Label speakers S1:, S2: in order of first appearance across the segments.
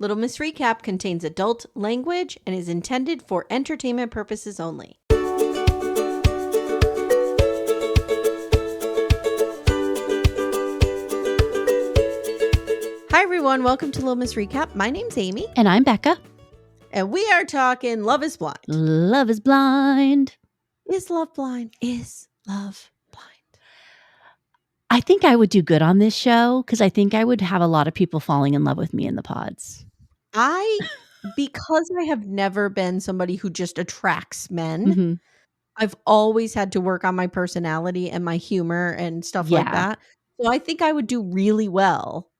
S1: Little Miss Recap contains adult language and is intended for entertainment purposes only. Hi, everyone. Welcome to Little Miss Recap. My name's Amy.
S2: And I'm Becca.
S1: And we are talking Love is Blind.
S2: Love is blind.
S1: Is love blind? Is love blind?
S2: I think I would do good on this show because I think I would have a lot of people falling in love with me in the pods.
S1: Because I have never been somebody who just attracts men,
S2: Mm-hmm.
S1: I've always had to work on my personality and my humor and stuff like that. So I think I would do really well.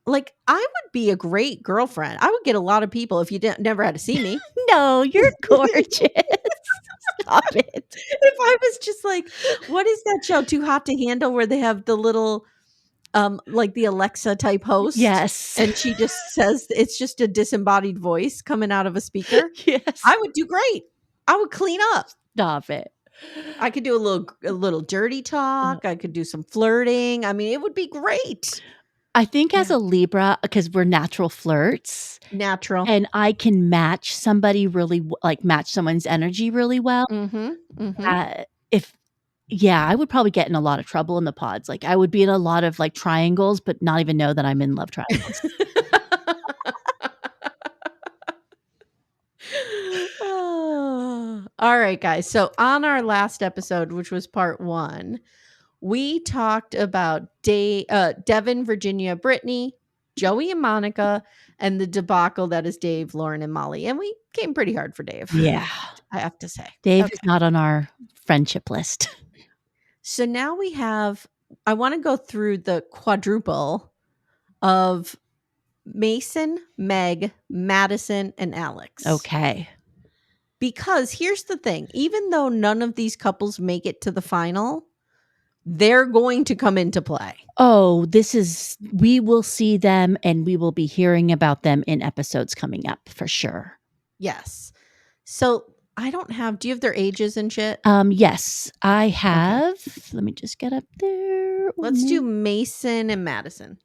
S1: Like, I would be a great girlfriend. I would get a lot of people if you never had to see me.
S2: No, you're gorgeous. Stop it.
S1: If I was just like, what is that show, Too Hot to Handle, where they have the little, like the Alexa type host?
S2: Yes.
S1: And she just says, it's just a disembodied voice coming out of a speaker.
S2: Yes.
S1: I would do great. I would clean up.
S2: Stop it.
S1: I could do a little dirty talk. I could do some flirting. I mean, it would be great.
S2: I think as a Libra, because we're natural flirts.
S1: Natural.
S2: And I can match somebody really, match someone's energy really well.
S1: Mm-hmm.
S2: I would probably get in a lot of trouble in the pods. Like, I would be in a lot of like triangles, but not even know that I'm in love triangles.
S1: All right, guys. So on our last episode, which was part 1, we talked about Devin, Virginia, Brittany, Joey and Monica, and the debacle that is Dave, Lauren, and Molly. And we came pretty hard for Dave.
S2: Yeah.
S1: I have to say.
S2: Dave is not on our friendship list.
S1: So now I want to go through the quadruple of Mason, Meg, Madison, and Alex.
S2: Okay.
S1: Because here's the thing. Even though none of these couples make it to the final, they're going to come into play.
S2: Oh, we will see them and we will be hearing about them in episodes coming up for sure.
S1: Yes. So do you have their ages and shit?
S2: Yes, I have. Okay. Let me just get up there.
S1: Let's do Mason and Madison.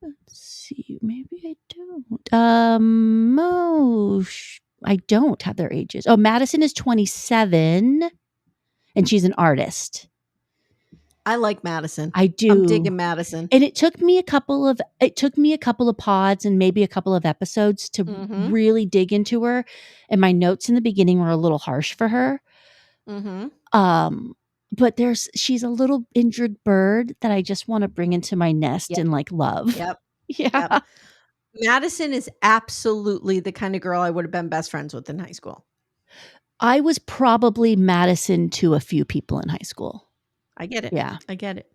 S2: Let's see. Maybe I don't. I don't have their ages. Oh, Madison is 27 and she's an artist.
S1: I like Madison.
S2: I do.
S1: I'm digging Madison.
S2: And it took me a couple of pods and maybe a couple of episodes to really dig into her. And my notes in the beginning were a little harsh for her. Mm-hmm. But she's a little injured bird that I just want to bring into my nest and like love.
S1: Yep.
S2: Yeah.
S1: Yep. Madison is absolutely the kind of girl I would have been best friends with in high school.
S2: I was probably Madison to a few people in high school.
S1: I get it.
S2: Yeah.
S1: I get it.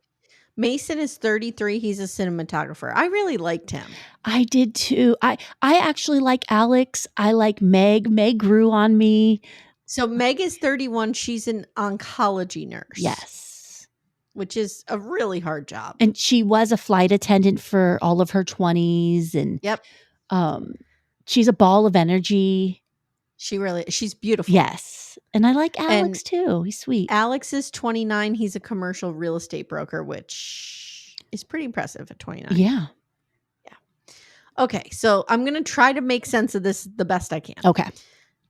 S1: Mason is 33. He's a cinematographer. I really liked him.
S2: I did too. I actually like Alex. I like Meg. Meg grew on me.
S1: So Meg is 31. She's an oncology nurse.
S2: Yes.
S1: Which is a really hard job.
S2: And she was a flight attendant for all of her 20s. And
S1: yep.
S2: She's a ball of energy.
S1: She's beautiful.
S2: Yes. And I like Alex too. He's sweet.
S1: Alex is 29. He's a commercial real estate broker, which is pretty impressive at 29.
S2: Yeah.
S1: Yeah. Okay. So I'm going to try to make sense of this the best I can.
S2: Okay.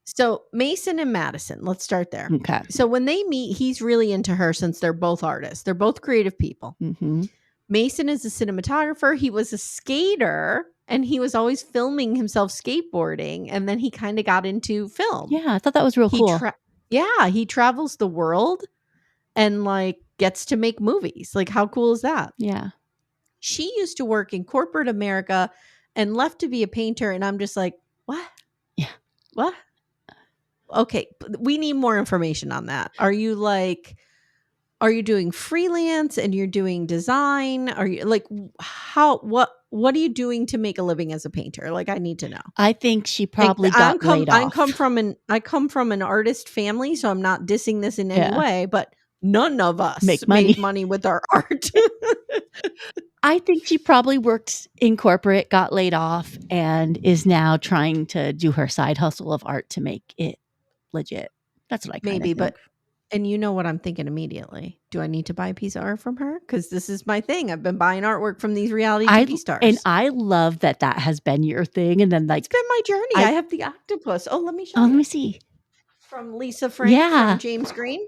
S1: So Mason and Madison, let's start there.
S2: Okay.
S1: So when they meet, he's really into her since they're both artists. They're both creative people.
S2: Mm-hmm.
S1: Mason is a cinematographer. He was a skater. And he was always filming himself skateboarding. And then he kind of got into film.
S2: Yeah, I thought that was real cool.
S1: He travels the world and like gets to make movies. Like, how cool is that?
S2: Yeah.
S1: She used to work in corporate America and left to be a painter. And I'm just like, what?
S2: Yeah.
S1: What? Okay. We need more information on that. Are you doing freelance and you're doing design? Are you like, what are you doing to make a living as a painter? Like, I need to know.
S2: I think she probably got laid off.
S1: I come from an artist family, so I'm not dissing this in any way, but none of us made money with our art.
S2: I think she probably worked in corporate, got laid off, and is now trying to do her side hustle of art to make it legit. That's what I kind of think.
S1: But And you know what I'm thinking immediately. Do I need to buy a piece of art from her? Because this is my thing. I've been buying artwork from these reality TV stars.
S2: And I love that has been your thing. And then
S1: It's been my journey. I have the octopus. Oh, let me show you.
S2: Let me see.
S1: From Lisa Frank from James Green.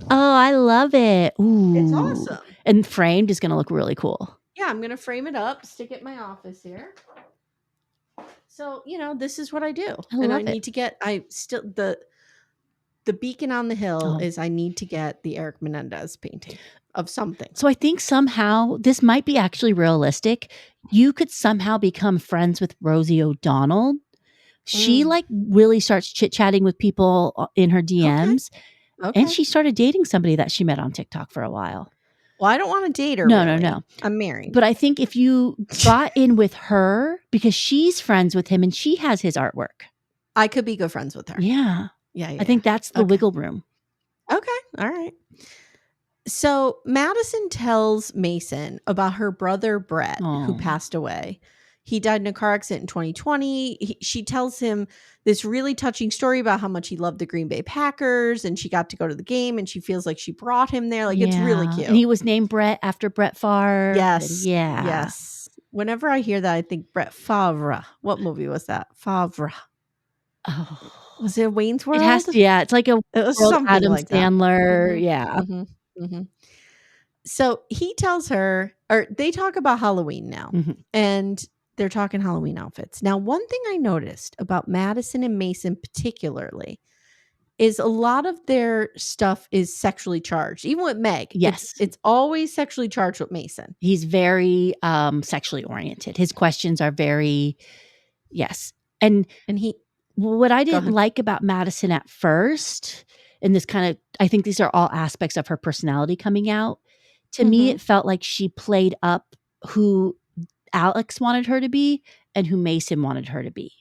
S2: Oh, I love it. Ooh.
S1: It's awesome.
S2: And framed is going to look really cool.
S1: Yeah, I'm going to frame it up, stick it in my office here. So, this is what I do. I need to get, the beacon on the hill is I need to get the Eric Menendez painting of something.
S2: So I think somehow this might be actually realistic. You could somehow become friends with Rosie O'Donnell. She really starts chit-chatting with people in her DMs. Okay. And she started dating somebody that she met on TikTok for a while.
S1: Well, I don't want to date her.
S2: No,
S1: really.
S2: no.
S1: I'm married.
S2: But I think if you got in with her, because she's friends with him and she has his artwork,
S1: I could be good friends with her.
S2: Yeah. I think that's the wiggle room.
S1: Okay. All right. So Madison tells Mason about her brother, Brett, who passed away. He died in a car accident in 2020. She tells him this really touching story about how much he loved the Green Bay Packers, and she got to go to the game, and she feels like she brought him there. It's really cute.
S2: And he was named Brett after Brett Favre.
S1: Yes. Yes. Whenever I hear that, I think Brett Favre. What movie was that? Favre.
S2: Oh.
S1: Was it Wayne's World?
S2: It's like it was something
S1: Adam
S2: like Sandler.
S1: That.
S2: Yeah.
S1: Mm-hmm. So he tells her, or they talk about Halloween now, and they're talking Halloween outfits. Now, one thing I noticed about Madison and Mason particularly is a lot of their stuff is sexually charged. Even with Meg, it's always sexually charged with Mason.
S2: He's very sexually oriented. His questions are very, and he. What I didn't like about Madison at first, and this kind of, I think these are all aspects of her personality coming out. To me, it felt like she played up who Alex wanted her to be and who Mason wanted her to be.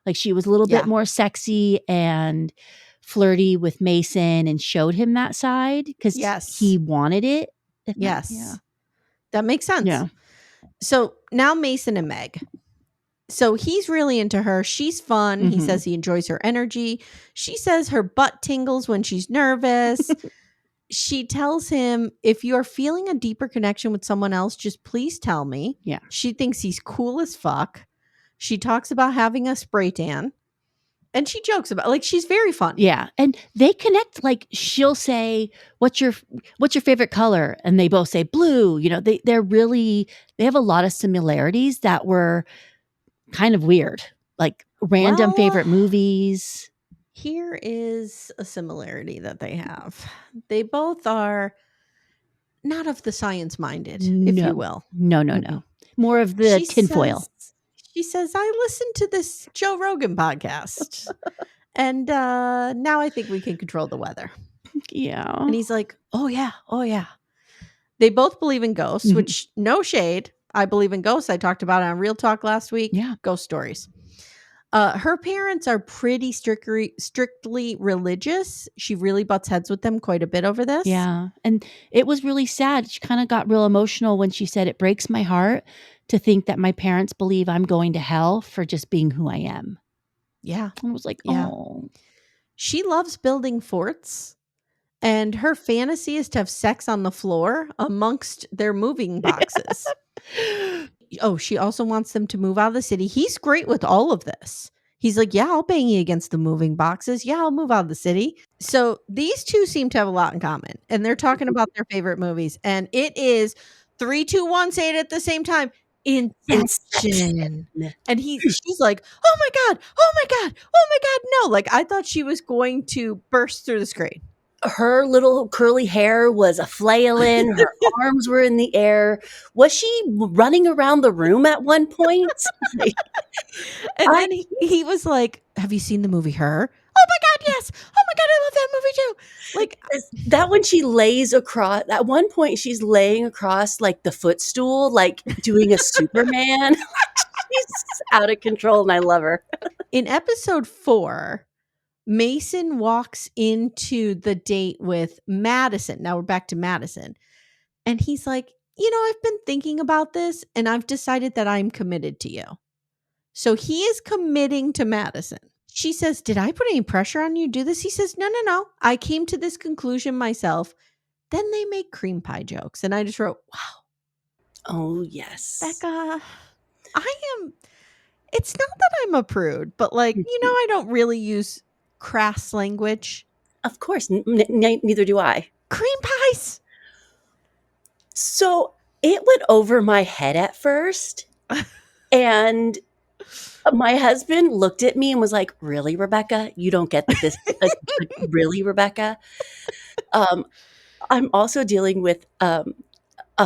S2: Like she was a little bit more sexy and flirty with Mason and showed him that side because he wanted it.
S1: That makes sense.
S2: Yeah.
S1: So now Mason and Meg. So he's really into her. She's fun. He says he enjoys her energy. She says her butt tingles when she's nervous. She tells him, if you're feeling a deeper connection with someone else, just please tell me.
S2: Yeah.
S1: She thinks he's cool as fuck. She talks about having a spray tan. And she jokes about, she's very fun.
S2: Yeah. And they connect, she'll say, what's your favorite color? And they both say blue. They have a lot of similarities that were kind of weird, like random favorite movies.
S1: Here is a similarity that they have. They both are not of the science minded, if you will.
S2: No. More of the tinfoil.
S1: She says, I listened to this Joe Rogan podcast and now I think we can control the weather.
S2: Yeah.
S1: And he's like, oh yeah. They both believe in ghosts, which no shade. I believe in ghosts. I talked about it on Real Talk last week.
S2: Yeah.
S1: Ghost stories. Her parents are pretty strictly religious. She really butts heads with them quite a bit over this.
S2: Yeah. And it was really sad. She kind of got real emotional when she said, it breaks my heart to think that my parents believe I'm going to hell for just being who I am.
S1: Yeah.
S2: I was like, oh.
S1: She loves building forts. And her fantasy is to have sex on the floor amongst their moving boxes. She also wants them to move out of the city. He's great with all of this. He's like, yeah, I'll bang you against the moving boxes. Yeah, I'll move out of the city. So these two seem to have a lot in common. And they're talking about their favorite movies. And it is 3, 2, 1, say it at the same time. Inception. And she's like, oh my God, no. I thought she was going to burst through the screen.
S3: Her little curly hair was a flailing. Her arms were in the air. Was she running around the room at one point?
S1: And then he was like, have you seen the movie Her? Oh my God, yes. Oh my God, I love that movie too.
S3: That when she lays across, at one point she's laying across the footstool, doing a Superman. She's out of control and I love her.
S1: In episode 4, Mason walks into the date with Madison. Now we're back to Madison. And he's like, I've been thinking about this and I've decided that I'm committed to you. So he is committing to Madison. she says, "Did I put any pressure on you to do this?" He says, No. I came to this conclusion myself." Then they make cream pie jokes. And I just wrote, wow,
S3: Oh, yes.
S1: Becca, it's not that I'm a prude, but like, I don't really use crass language.
S3: Of course. Neither do I.
S1: Cream pies.
S3: So it went over my head at first. And my husband looked at me and was like, "Really, Rebecca? You don't get that this really, Rebecca?" I'm also dealing with a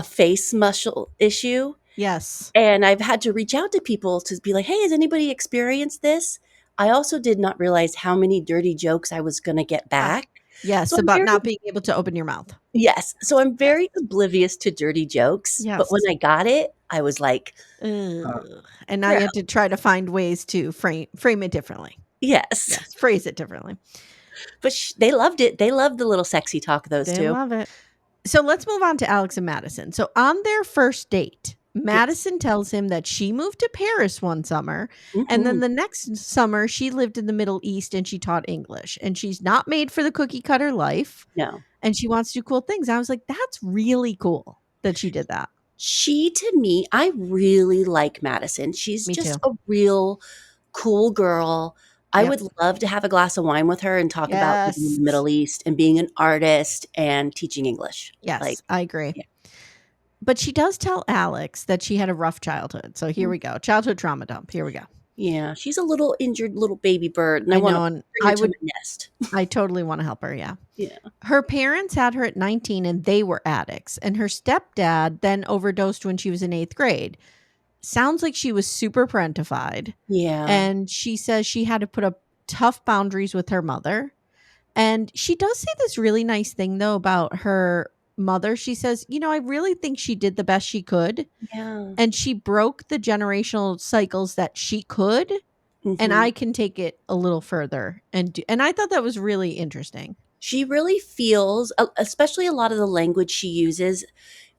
S3: face muscle issue.
S1: Yes.
S3: And I've had to reach out to people to be like, "Hey, has anybody experienced this?" I also did not realize how many dirty jokes I was going to get back.
S1: Yes,
S3: So
S1: about not being able to open your mouth.
S3: Yes. So I'm very oblivious to dirty jokes.
S1: Yes.
S3: But when I got it, I was like,
S1: and now you have to try to find ways to frame it differently.
S3: Yes.
S1: Phrase it differently.
S3: But they loved it. They loved the little sexy talk, those two.
S1: They love it. So let's move on to Alex and Madison. So on their first date, Madison tells him that she moved to Paris one summer, and then the next summer she lived in the Middle East and she taught English. And she's not made for the cookie cutter life.
S3: No.
S1: And she wants to do cool things. I was like, that's really cool that she did that.
S3: To me, I really like Madison. She's just a real cool girl. I would love to have a glass of wine with her and talk about living in the Middle East and being an artist and teaching English.
S1: Yes, I agree. Yeah. But she does tell Alex that she had a rough childhood. So here we go. Childhood trauma dump. Here we go.
S3: Yeah, she's a little injured little baby bird, and I want to bring her to my nest.
S1: I totally want to help her, yeah.
S3: Yeah.
S1: Her parents had her at 19 and they were addicts. And her stepdad then overdosed when she was in 8th grade. Sounds like she was super parentified.
S3: Yeah.
S1: And she says she had to put up tough boundaries with her mother. And she does say this really nice thing, though, about her mother. She says, I really think she did the best she could.
S3: Yeah.
S1: And she broke the generational cycles that she could. And I can take it a little further. And I thought that was really interesting.
S3: She really feels, especially a lot of the language she uses,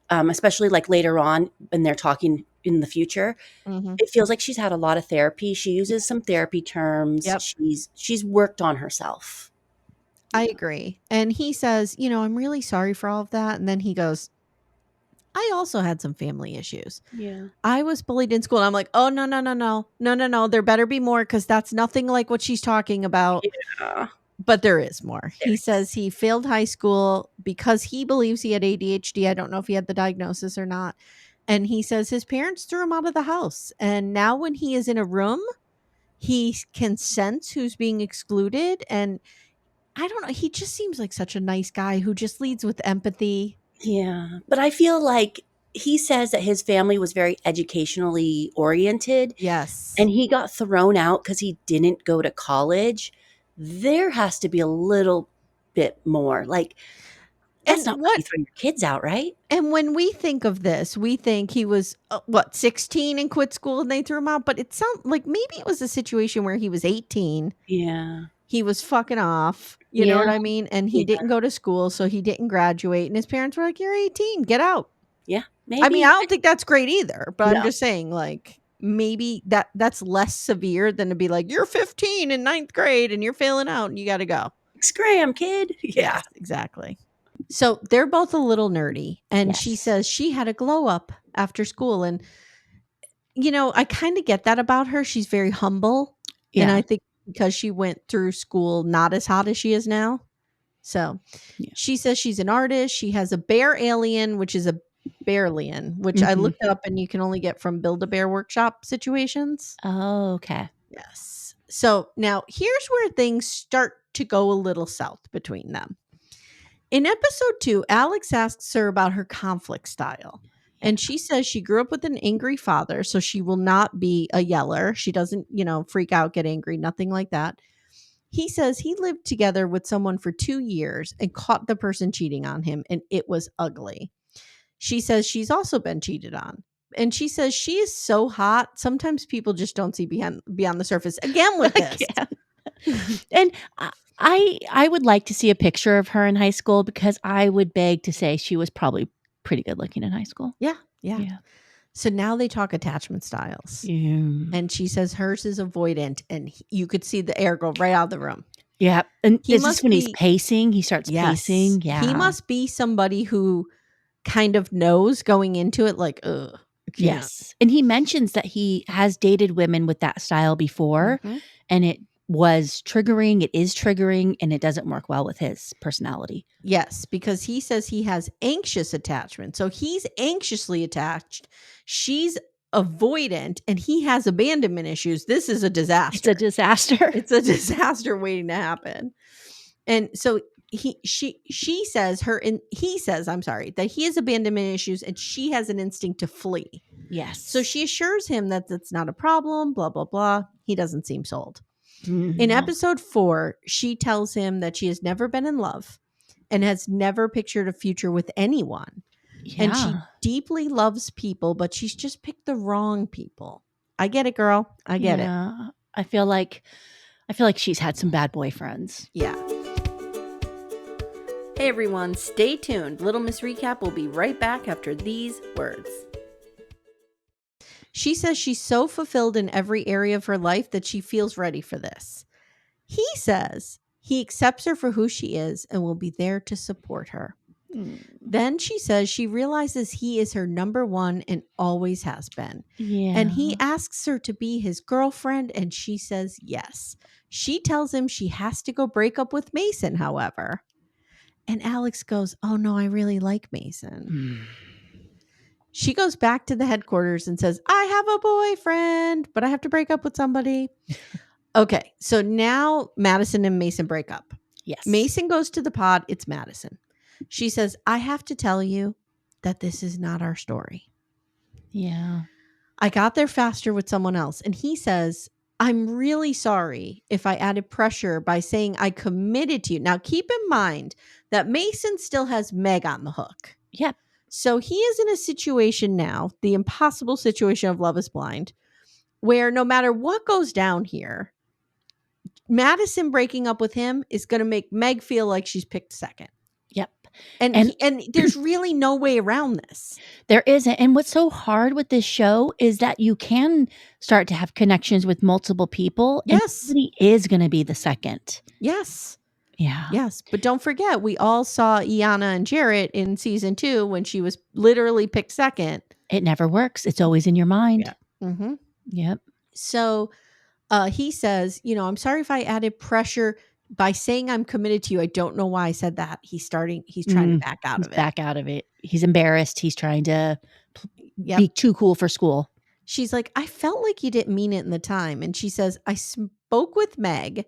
S3: especially like later on when they're talking in the future, it feels like she's had a lot of therapy. She uses some therapy terms. Yep. She's worked on herself.
S1: I agree. And he says, I'm really sorry for all of that. And then he goes, I also had some family issues.
S3: Yeah.
S1: I was bullied in school. And I'm like, oh, no. There better be more because that's nothing like what she's talking about.
S3: Yeah.
S1: But there is more. He says he failed high school because he believes he had ADHD. I don't know if he had the diagnosis or not. And he says his parents threw him out of the house. And now when he is in a room, he can sense who's being excluded. And I don't know. He just seems like such a nice guy who just leads with empathy.
S3: Yeah. But I feel like he says that his family was very educationally oriented.
S1: Yes.
S3: And he got thrown out because he didn't go to college. There has to be a little bit more. Like, that's not why you throw your kids out, right?
S1: And when we think of this, we think he was, 16 and quit school and they threw him out. But it sounds like maybe it was a situation where he was 18.
S3: Yeah.
S1: He was fucking off. You know what I mean? And he didn't go to school, so he didn't graduate. And his parents were like, you're 18, get out.
S3: Yeah, maybe.
S1: I mean, I don't think that's great either. But I'm just saying, like, maybe that's less severe than to be like, you're 15 in 9th grade and you're failing out and you got to go.
S3: Scram, kid. Yeah.
S1: Yes, exactly. So they're both a little nerdy. And she says she had a glow up after school. And, I kind of get that about her. She's very humble. Yeah. And I think because she went through school not as hot as she is now. So she says she's an artist. She has a bear alien, which is a bearlian, which I looked up and you can only get from Build-A-Bear workshop situations.
S2: Oh, okay.
S1: Yes. So now here's where things start to go a little south between them. In episode 2, Alex asks her about her conflict style. And she says she grew up with an angry father, so she will not be a yeller. She doesn't, freak out, get angry, nothing like that. He says he lived together with someone for 2 years and caught the person cheating on him, and it was ugly. She says she's also been cheated on. And she says she is so hot, sometimes people just don't see beyond the surface. Again with this.
S2: And I would like to see a picture of her in high school because I would beg to say she was probably pretty good looking in high school.
S1: Yeah. So now they talk attachment styles.
S2: Yeah.
S1: And she says hers is avoidant. And you could see the air go right out of the room.
S2: Yeah. And
S1: He
S2: is
S1: must
S2: this when he's
S1: be-
S2: pacing? He starts
S1: Yes.
S2: pacing. Yeah.
S1: He must be somebody who kind of knows going into it, like, ugh. I can't.
S2: Yes. And he mentions that he has dated women with that style before,
S1: Mhm.
S2: and it was triggering. It is triggering, and it doesn't work well with his personality.
S1: Yes, because he says he has anxious attachment. So he's anxiously attached. She's avoidant, and he has abandonment issues. This is a disaster.
S2: It's a disaster.
S1: It's a disaster waiting to happen. And so he says that he has abandonment issues and she has an instinct to flee.
S2: Yes.
S1: So she assures him that that's not a problem, blah, blah, blah. He doesn't seem sold.
S2: Mm,
S1: In
S2: no.
S1: episode 4, she tells him that she has never been in love and has never pictured a future with anyone.
S2: Yeah.
S1: And she deeply loves people, but she's just picked the wrong people. I get it, girl. I get it.
S2: I feel like she's had some bad boyfriends.
S1: Yeah. Hey everyone, stay tuned. Little Miss Recap will be right back after these words. She says she's so fulfilled in every area of her life that she feels ready for this. He says he accepts her for who she is and will be there to support her. Then she says she realizes he is her number one and always has been.
S2: Yeah.
S1: And he asks her to be his girlfriend and she says yes. She tells him she has to go break up with Mason, however. And Alex goes, "Oh no, I really like Mason." She goes back to the headquarters and says, "I have a boyfriend, but I have to break up with somebody." Okay, so now Madison and Mason break up.
S2: Yes.
S1: Mason goes to the pod. It's Madison. She says, "I have to tell you that this is not our story.
S2: Yeah.
S1: I got there faster with someone else." And he says, "I'm really sorry if I added pressure by saying I committed to you." Now, keep in mind that Mason still has Meg on the hook.
S2: Yep.
S1: So he is in a situation now, the impossible situation of Love is Blind, where no matter what goes down here, Madison breaking up with him is going to make Meg feel like she's picked second.
S2: Yep.
S1: And there's really no way around this.
S2: There isn't. And what's so hard with this show is that you can start to have connections with multiple people.
S1: Yes.
S2: And somebody is going to be the second.
S1: Yes.
S2: Yeah.
S1: Yes. But don't forget, we all saw Iana and Jarrett in season 2 when she was literally picked second.
S2: It never works. It's always in your mind.
S1: Yeah. Mm-hmm.
S2: Yep.
S1: So he says, "I'm sorry if I added pressure by saying I'm committed to you. I don't know why I said that." He's trying to back out of it.
S2: Back out of it. He's embarrassed. He's trying to
S1: Yep.
S2: be too cool for school.
S1: She's like, "I felt like you didn't mean it in the time." And she says, "I spoke with Meg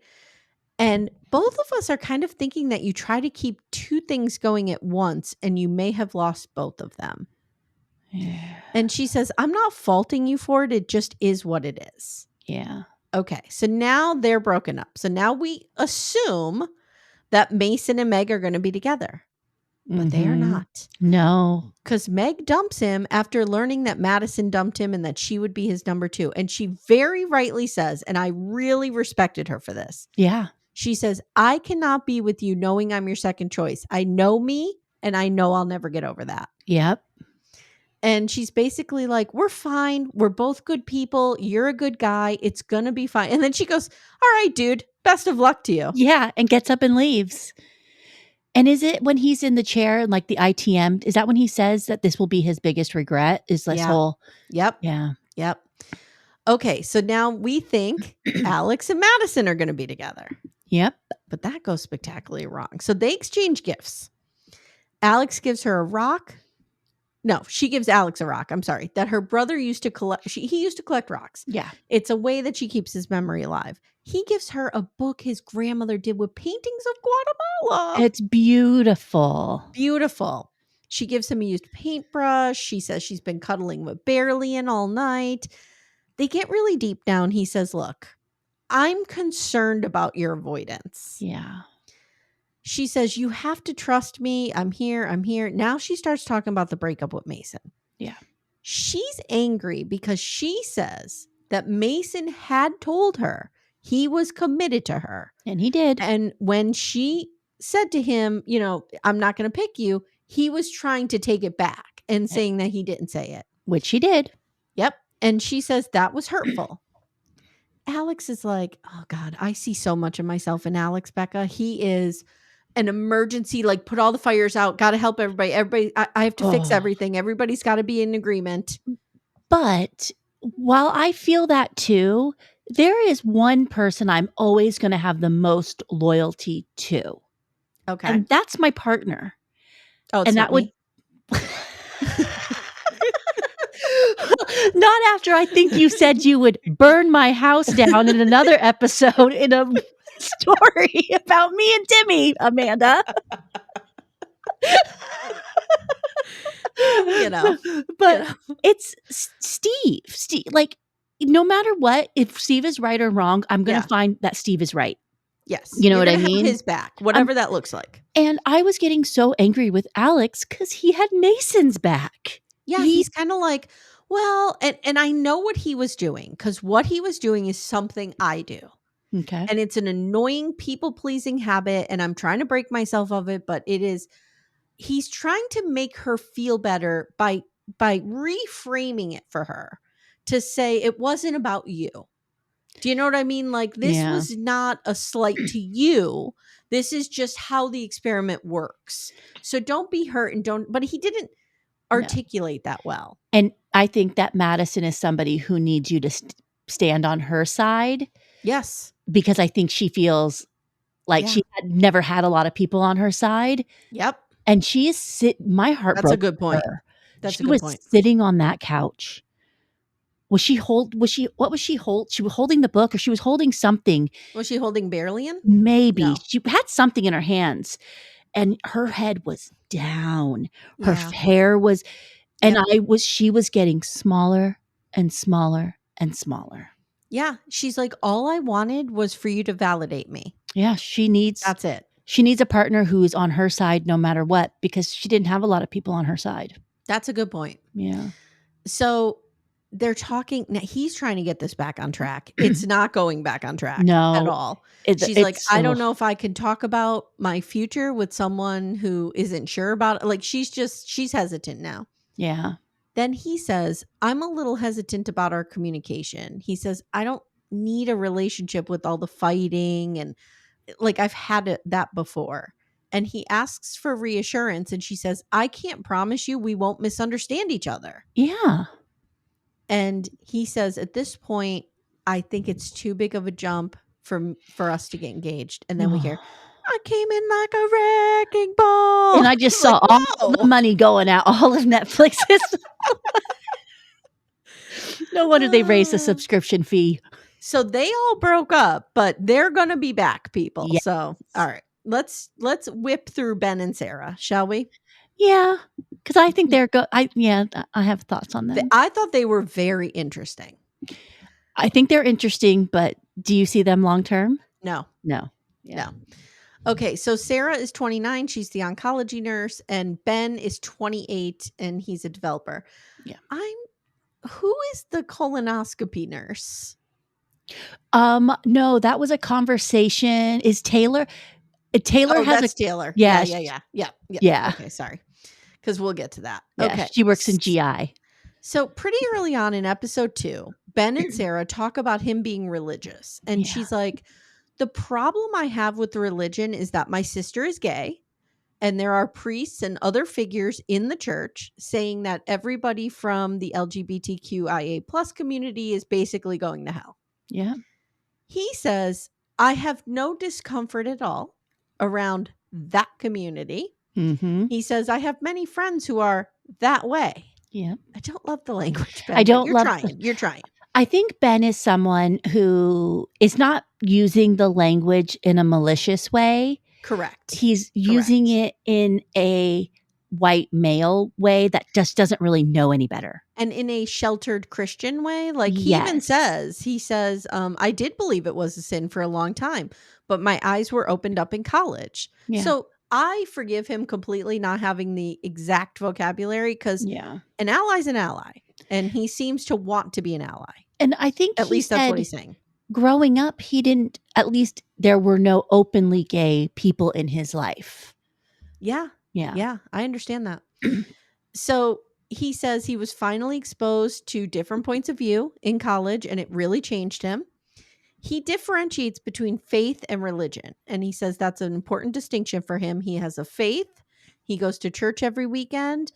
S1: and both of us are kind of thinking that you try to keep two things going at once and you may have lost both of them."
S2: Yeah.
S1: And she says, "I'm not faulting you for it. It just is what it is."
S2: Yeah.
S1: Okay, so now they're broken up. So now we assume that Mason and Meg are going to be together. But they are not.
S2: No.
S1: Because Meg dumps him after learning that Madison dumped him and that she would be his number 2. And she very rightly says, and I really respected her for this.
S2: Yeah.
S1: She says, "I cannot be with you knowing I'm your second choice. I know me and I know I'll never get over that."
S2: Yep.
S1: And she's basically like, "We're fine. We're both good people. You're a good guy. It's going to be fine." And then she goes, "All right, dude, best of luck to you."
S2: Yeah. And gets up and leaves. And is it when he's in the chair and like the ITM, is that when he says that this will be his biggest regret? Is this whole.
S1: Yep.
S2: Yeah.
S1: Yep. Okay. So now we think Alex and Madison are going to be together.
S2: Yep.
S1: But that goes spectacularly wrong. So they exchange gifts. Alex gives her a rock. No, she gives Alex a rock. I'm sorry. That her brother used to collect. He used to collect rocks.
S2: Yeah.
S1: It's a way that she keeps his memory alive. He gives her a book his grandmother did with paintings of Guatemala.
S2: It's beautiful.
S1: Beautiful. She gives him a used paintbrush. She says she's been cuddling with Berlin all night. They get really deep down. He says, "Look, I'm concerned about your avoidance."
S2: Yeah.
S1: She says, "You have to trust me. I'm here. I'm here." Now she starts talking about the breakup with Mason.
S2: Yeah.
S1: She's angry because she says that Mason had told her he was committed to her.
S2: And he did.
S1: And when she said to him, "I'm not going to pick you," he was trying to take it back and saying that he didn't say it.
S2: Which he did.
S1: Yep. And she says that was hurtful. Alex is like, oh God, I see so much of myself in Alex, Becca. He is an emergency, like put all the fires out, got to help everybody. I have to fix everything. Everybody's got to be in agreement.
S2: But while I feel that too, there is one person I'm always going to have the most loyalty to.
S1: Okay.
S2: And that's my partner.
S1: Oh, it's
S2: and
S1: not
S2: that would
S1: me.
S2: Not after I think you said you would burn my house down in another episode in a story about me and Timmy, Amanda. But it's Steve. Like, no matter what, if Steve is right or wrong, I'm going to find that Steve is right.
S1: Yes.
S2: You know
S1: You're
S2: what I
S1: gonna
S2: mean?
S1: have his back, whatever that looks like.
S2: And I was getting so angry with Alex because he had Mason's back.
S1: Yeah, he's kind of like, well, and I know what he was doing, because what he was doing is something I do.
S2: Okay.
S1: And it's an annoying people-pleasing habit, and I'm trying to break myself of it, but he's trying to make her feel better by reframing it for her to say it wasn't about you. Do you know what I mean? Like, this was not a slight to you. This is just how the experiment works. So don't be hurt but he didn't articulate that well.
S2: And I think that Madison is somebody who needs you to stand on her side.
S1: Yes.
S2: Because I think she feels like she had never had a lot of people on her side.
S1: Yep.
S2: And she is my heart broke.
S1: That's a good point.
S2: She was sitting on that couch. What was she holding? She was holding the book, or she was holding something.
S1: Was she holding Berlian?
S2: Maybe.
S1: No.
S2: She had something in her hands, and her head was down. Her hair was, and she was getting smaller and smaller and smaller.
S1: Yeah. She's like, all I wanted was for you to validate me.
S2: Yeah. That's it. She needs a partner who is on her side no matter what, because she didn't have a lot of people on her side.
S1: That's a good point.
S2: Yeah.
S1: So they're talking. Now he's trying to get this back on track. It's not going back on track at all. She's like, I don't know if I can talk about my future with someone who isn't sure about it. Like, she's hesitant now.
S2: Yeah.
S1: Then he says, I'm a little hesitant about our communication. He says, I don't need a relationship with all the fighting, and like, I've had that before. And he asks for reassurance, and she says, I can't promise you we won't misunderstand each other.
S2: Yeah.
S1: And he says, at this point, I think it's too big of a jump for us to get engaged. And then we hear, I came in like a wrecking ball.
S2: And I just saw all the money going out, all of Netflix's. No wonder they raised the subscription fee.
S1: So they all broke up, but they're going to be back, people.
S2: Yes.
S1: So, all right, let's whip through Ben and Sarah, shall we?
S2: Yeah, because I think they're good. I have thoughts on them.
S1: I thought they were very interesting.
S2: I think they're interesting, but do you see them long term?
S1: No.
S2: Yeah.
S1: No. Okay, so Sarah is 29. She's the oncology nurse, and Ben is 28, and he's a developer.
S2: Yeah.
S1: Who is the colonoscopy nurse?
S2: No, that was a conversation. Is Taylor? Taylor has
S1: Taylor.
S2: Yeah.
S1: Yeah. Okay, sorry. Because we'll get to that.
S2: Yeah,
S1: okay.
S2: She works in GI.
S1: So pretty early on in episode 2, Ben and Sarah talk about him being religious. And she's like, the problem I have with religion is that my sister is gay, and there are priests and other figures in the church saying that everybody from the LGBTQIA plus community is basically going to hell.
S2: Yeah.
S1: He says, I have no discomfort at all around that community.
S2: Mm-hmm.
S1: He says, I have many friends who are that way.
S2: Yeah.
S1: I don't love the language, Ben.
S2: I don't
S1: You're
S2: love
S1: trying. You're trying.
S2: I think Ben is someone who is not using the language in a malicious way.
S1: Correct.
S2: He's using it in a white male way that just doesn't really know any better.
S1: And in a sheltered Christian way. Like, he even says, I did believe it was a sin for a long time, but my eyes were opened up in college.
S2: Yeah.
S1: So I forgive him completely not having the exact vocabulary, because an ally's an ally. And he seems to want to be an ally.
S2: And I think
S1: at least that's what he's saying.
S2: Growing up, at least there were no openly gay people in his life.
S1: Yeah.
S2: Yeah.
S1: Yeah. I understand that. So he says he was finally exposed to different points of view in college, and it really changed him. He differentiates between faith and religion, and he says that's an important distinction for him. He has a faith. He goes to church every weekend.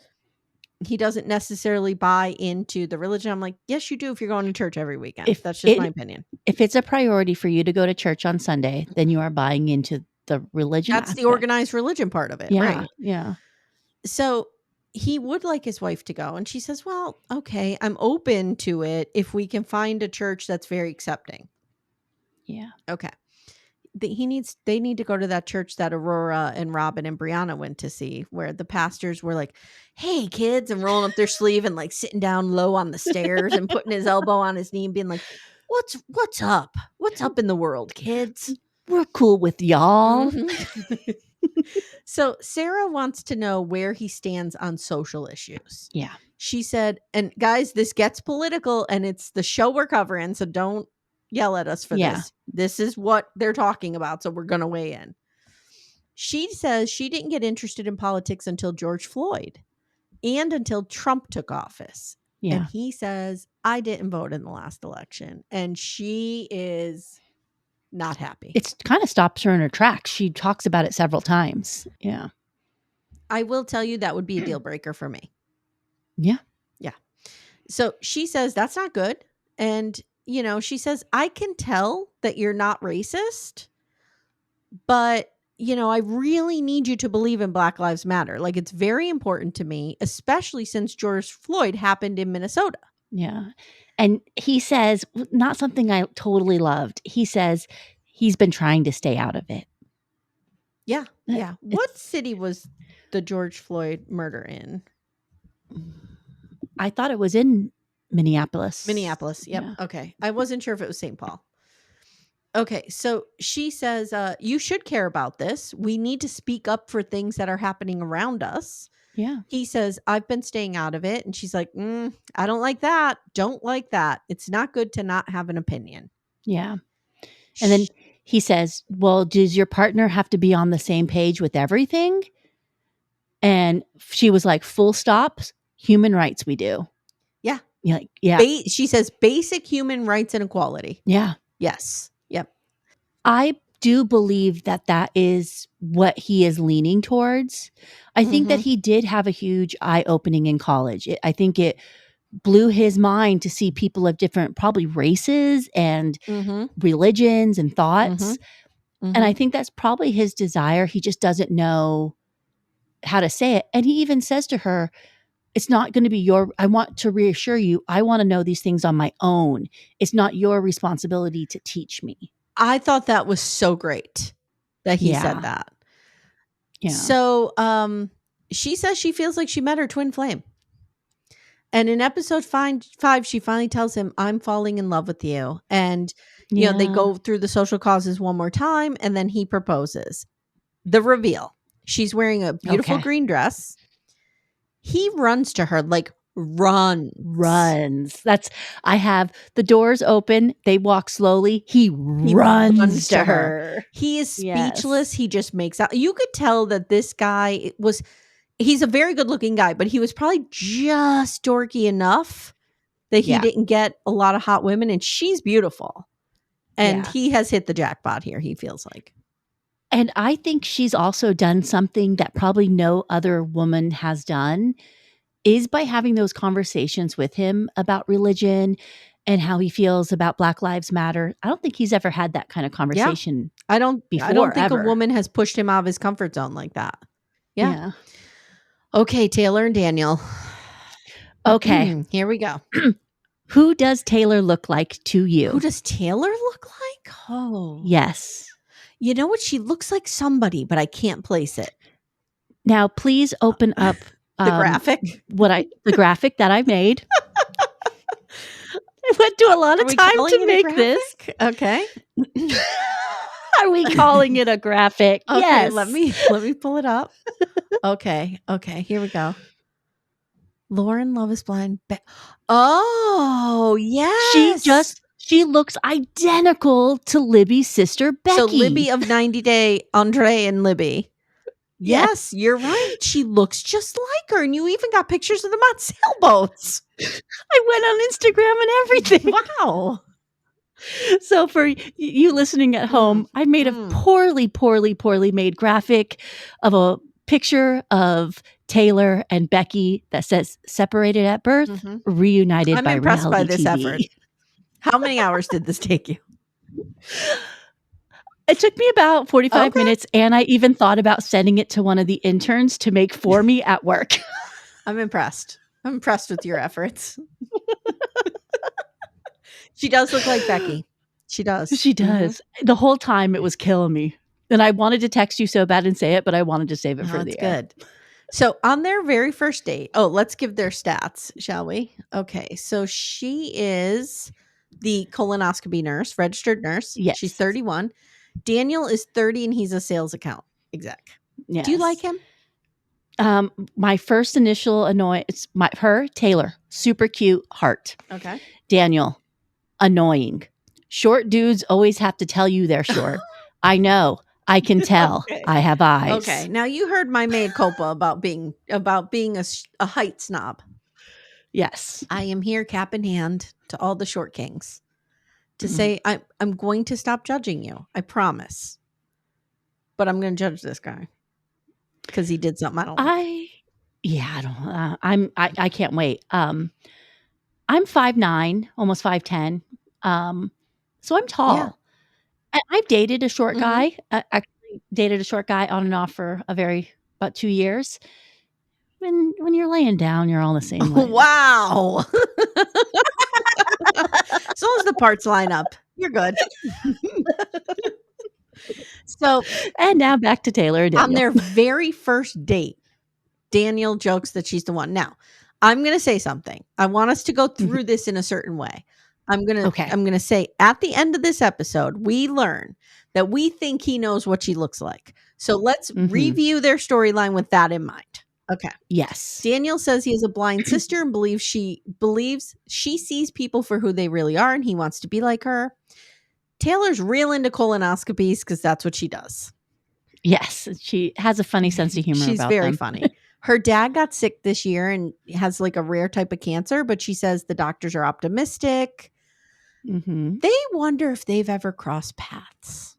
S1: He doesn't necessarily buy into the religion. I'm like, yes, you do if you're going to church every weekend. That's just my opinion.
S2: If it's a priority for you to go to church on Sunday, then you are buying into the religion
S1: That's
S2: aspect.
S1: the organized religion part of it,
S2: Yeah,
S1: right?
S2: yeah.
S1: So he would like his wife to go, and she says, well, okay, I'm open to it if we can find a church that's very accepting.
S2: Yeah.
S1: Okay. They need to go to that church that Aurora and Robin and Brianna went to see, where the pastors were like, hey kids, and rolling up their sleeve and like sitting down low on the stairs and putting his elbow on his knee and being like, what's up in the world, kids?
S2: We're cool with y'all.
S1: Mm-hmm. So Sarah wants to know where he stands on social issues.
S2: Yeah.
S1: She said, and guys, this gets political and it's the show we're covering, so don't yell at us for this. This is what they're talking about, so we're going to weigh in. She says she didn't get interested in politics until George Floyd and until Trump took office.
S2: Yeah.
S1: And he says, I didn't vote in the last election. And she is not happy.
S2: It kind of stops her in her tracks. She talks about it several times. Yeah.
S1: I will tell you that would be a deal breaker for me.
S2: Yeah.
S1: Yeah. So she says that's not good. And, she says, I can tell that you're not racist, but, I really need you to believe in Black Lives Matter. Like, it's very important to me, especially since George Floyd happened in Minnesota.
S2: Yeah. And he says, not something I totally loved. He says he's been trying to stay out of it.
S1: Yeah. Yeah. What city was the George Floyd murder in?
S2: I thought it was in Minneapolis.
S1: Yep. Yeah. Okay. I wasn't sure if it was St. Paul. Okay. So she says, you should care about this. We need to speak up for things that are happening around us.
S2: Yeah.
S1: He says, I've been staying out of it. And she's like, I don't like that. Don't like that. It's not good to not have an opinion.
S2: Yeah. And then he says, well, does your partner have to be on the same page with everything? And she was like, full stop, human rights we do.
S1: Yeah.
S2: Like, yeah.
S1: She says basic human rights and equality.
S2: Yeah.
S1: Yes. Yep.
S2: I do believe that is what he is leaning towards. I think that he did have a huge eye-opening in college. I think it blew his mind to see people of different probably races and religions and thoughts. And I think that's probably his desire. He just doesn't know how to say it. And he even says to her, it's not going to be I want to reassure you, I want to know these things on my own. It's not your responsibility to teach me.
S1: I thought that was so great that he said that.
S2: Yeah.
S1: So she says she feels like she met her twin flame. And in episode 5, she finally tells him, I'm falling in love with you. And, they go through the social causes one more time, and then he proposes. The reveal. She's wearing a beautiful green dress. He runs to her, like runs.
S2: I have the doors open. They walk slowly. He runs to her.
S1: He is speechless. Yes. He just makes out. You could tell that this guy he's a very good looking guy, but he was probably just dorky enough that he didn't get a lot of hot women, and she's beautiful. And he has hit the jackpot here, he feels like.
S2: And I think she's also done something that probably no other woman has done, is by having those conversations with him about religion and how he feels about Black Lives Matter. I don't think he's ever had that kind of conversation.
S1: I don't think
S2: ever.
S1: a woman has pushed him out of his comfort zone like that. Yeah. Okay, Taylor and Daniel.
S2: Okay.
S1: Here we go.
S2: Who does Taylor look like to you?
S1: Who does Taylor look like? Oh.
S2: Yes.
S1: You know what? She looks like somebody, but I can't place it.
S2: Now, please open up
S1: the graphic.
S2: The graphic that I made. I went to a lot of time to make this.
S1: Okay.
S2: Are we calling it a graphic?
S1: Okay,
S2: yes.
S1: Let me pull it up. Okay. Here we go. Lauren Love is Blind. Oh, yes.
S2: She looks identical to Libby's sister, Becky.
S1: So Libby of 90 Day, Andre and Libby. Yes, you're right. She looks just like her, and you even got pictures of them on sailboats.
S2: I went on Instagram and everything.
S1: Wow.
S2: So for you listening at home, I made a poorly made graphic of a picture of Taylor and Becky that says separated at birth, reunited
S1: I'm
S2: by
S1: impressed by
S2: reality
S1: this
S2: TV.
S1: effort. How many hours did this take you?
S2: It took me about 45 minutes, and I even thought about sending it to one of the interns to make for me at work.
S1: I'm impressed. I'm impressed with your efforts. She does look like Becky. She does.
S2: She does. The whole time it was killing me. And I wanted to text you so bad and say it, but I wanted to save it for the air.
S1: Good. So on their very first date, let's give their stats, shall we? Okay. So she is the colonoscopy nurse, registered nurse.
S2: Yes.
S1: She's 31. Daniel is 30 and he's a sales account exec.
S2: Yes.
S1: Do you like him?
S2: My first initial annoyance, Taylor, super cute, heart.
S1: Okay.
S2: Daniel, annoying. Short dudes always have to tell you they're short. I know. I can tell.
S1: Okay.
S2: I have eyes.
S1: Okay. Now you heard my mea culpa about being a height snob.
S2: Yes.
S1: I am here cap in hand to all the short kings to say I'm going to stop judging you. I promise. But I'm going to judge this guy because he did something I don't like.
S2: I can't wait. I'm 5'9", almost 5'10". So I'm tall.
S1: Yeah.
S2: I've dated a short guy. I actually dated a short guy on and off for about 2 years. When you're laying down, you're all the same way.
S1: Wow. As long as the parts line up, you're good. So,
S2: and now back to Taylor and Daniel.
S1: On their very first date, Daniel jokes that she's the one. Now, I'm going to say something. I want us to go through this in a certain way. I'm going to say at the end of this episode, we learn that we think he knows what she looks like. So let's review their storyline with that in mind. Okay.
S2: Yes.
S1: Daniel says he has a blind sister and believes she sees people for who they really are and he wants to be like her. Taylor's real into colonoscopies because that's what she does.
S2: Yes. She has a funny sense of humor.
S1: She's very funny. Her dad got sick this year and has like a rare type of cancer, but she says the doctors are optimistic. They wonder if they've ever crossed paths.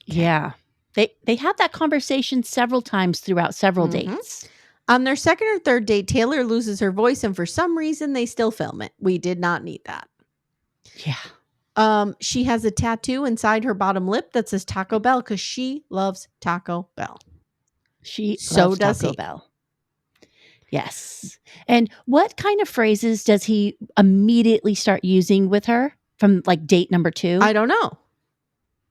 S2: Okay. Yeah. They had that conversation several times throughout several dates.
S1: On their second or third date, Taylor loses her voice, and for some reason, they still film it. We did not need that.
S2: Yeah.
S1: She has a tattoo inside her bottom lip that says Taco Bell because she loves Taco Bell.
S2: She loves Taco Bell. Yes. And what kind of phrases does he immediately start using with her from like date number 2?
S1: I don't know.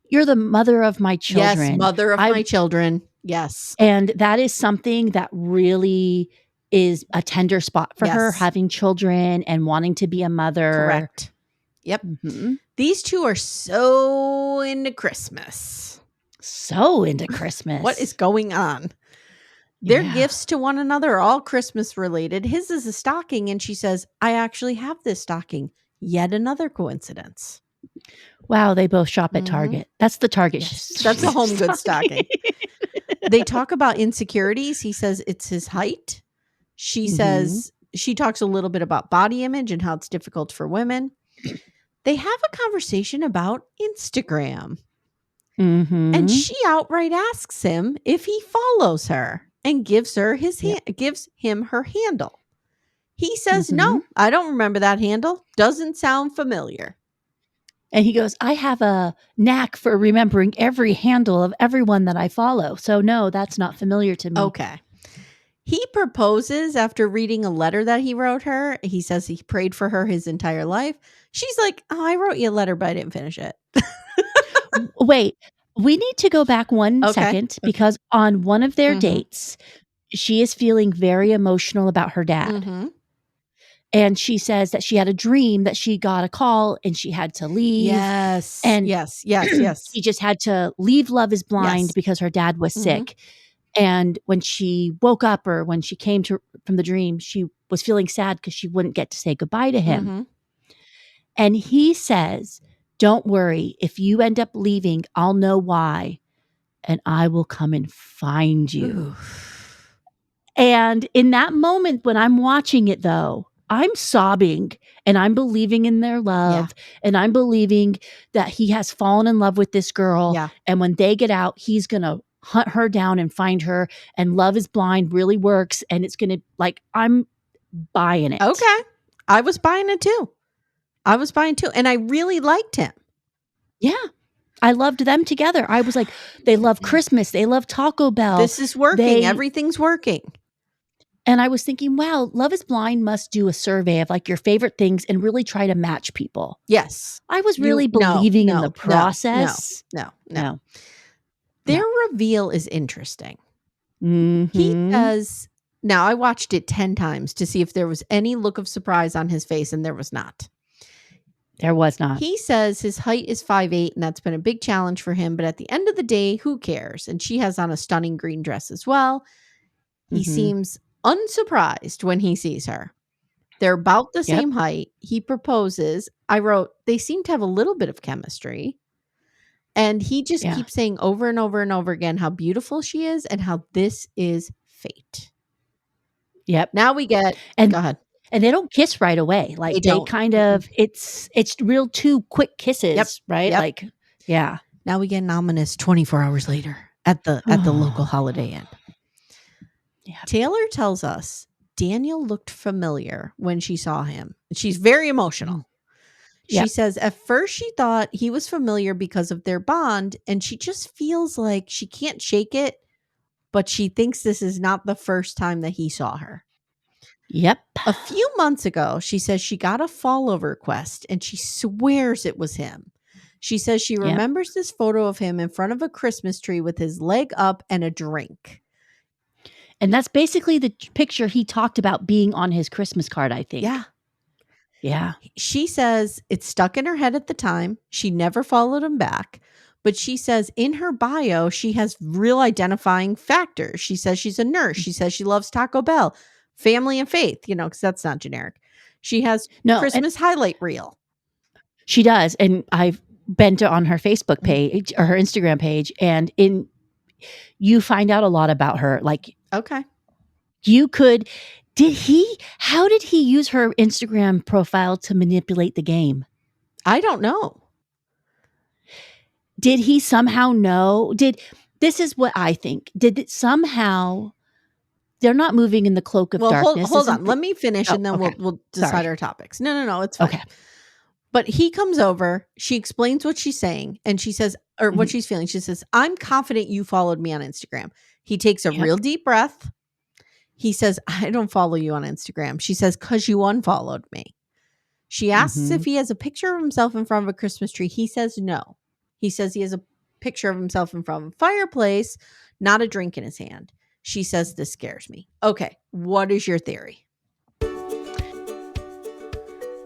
S2: You're the mother of my children.
S1: Yes, mother of my children. Yes.
S2: And that is something that really is a tender spot for her, having children and wanting to be a mother.
S1: Correct. Yep. These two are so into Christmas. What is going on? Their gifts to one another are all Christmas related. His is a stocking, and she says, I actually have this stocking. Yet another coincidence.
S2: Wow, they both shop at Target. That's the Target.
S1: Yes, that's a home goods stocking. They talk about insecurities. He says it's his height. She says she talks a little bit about body image and how it's difficult for women. They have a conversation about Instagram. And she outright asks him if he follows her and gives her gives him her handle. He says, no, I don't remember that handle. Doesn't sound familiar.
S2: And he goes, I have a knack for remembering every handle of everyone that I follow. So no, that's not familiar to me.
S1: Okay. He proposes after reading a letter that he wrote her. He says he prayed for her his entire life. She's like, oh, I wrote you a letter, but I didn't finish it.
S2: Wait, we need to go back one second because on one of their dates, she is feeling very emotional about her dad. And she says that she had a dream that she got a call and she had to leave.
S1: Yes.
S2: And
S1: yes.
S2: She just had to leave Love is Blind because her dad was sick. And when she woke up or when she came from the dream, she was feeling sad because she wouldn't get to say goodbye to him. And he says, don't worry. If you end up leaving, I'll know why. and I will come and find you.
S1: Ooh.
S2: And in that moment when I'm watching it though, I'm sobbing and I'm believing in their love and I'm believing that he has fallen in love with this girl.
S1: Yeah.
S2: And when they get out, he's going to hunt her down and find her. And Love is Blind really works. And it's going to, like, I'm buying it.
S1: Okay. I was buying it too. And I really liked him.
S2: Yeah. I loved them together. I was like, they love Christmas. They love Taco Bell.
S1: This is working. Everything's working.
S2: And I was thinking, wow, Love is Blind must do a survey of like your favorite things and really try to match people.
S1: Yes.
S2: I was really believing in the
S1: No.
S2: process.
S1: No. Their reveal is interesting. He
S2: Mhm.
S1: says, now I watched it 10 times to see if there was any look of surprise on his face, and there was not.
S2: There was not.
S1: He says his height is 5'8", and that's been a big challenge for him. But at the end of the day, who cares? And she has on a stunning green dress as well. He seems unsurprised when he sees her. They're about the same height. He proposes. I wrote, they seem to have a little bit of chemistry. And he just keeps saying over and over and over again how beautiful she is and how this is fate.
S2: Yep.
S1: Now we get, go ahead.
S2: And they don't kiss right away. Like they kind of, it's real 2 quick kisses, right?
S1: Yep.
S2: Like, yeah.
S1: Now we get an ominous 24 hours later at the local Holiday Inn. Yeah. Taylor tells us Daniel looked familiar when she saw him. She's very emotional. She says at first she thought he was familiar because of their bond, and she just feels like she can't shake it, but she thinks this is not the first time that he saw her.
S2: Yep.
S1: A few months ago, she says she got a follow request and she swears it was him. She says she remembers this photo of him in front of a Christmas tree with his leg up and a drink.
S2: And that's basically the picture he talked about being on his Christmas card, I think.
S1: Yeah.
S2: Yeah.
S1: She says it stuck in her head at the time. She never followed him back. But she says in her bio, she has real identifying factors. She says she's a nurse. She says she loves Taco Bell, family and faith, because that's not generic. She has Christmas highlight reel.
S2: She does. And I've been on her Facebook page or her Instagram page, and you find out a lot about her. Like,
S1: okay.
S2: How did he use her Instagram profile to manipulate the game?
S1: I don't know.
S2: Did he somehow know? This is what I think. Did it somehow, they're not moving in the cloak of darkness.
S1: Hold on. Let me finish and then we'll decide our topics. No, it's fine. Okay. But he comes over, she explains what she's saying, and she says, or what she's feeling. She says, I'm confident you followed me on Instagram. He takes a real deep breath. He says, I don't follow you on Instagram. She says, because you unfollowed me. She asks if he has a picture of himself in front of a Christmas tree. He says no. He says he has a picture of himself in front of a fireplace, not a drink in his hand. She says, this scares me. Okay, what is your theory?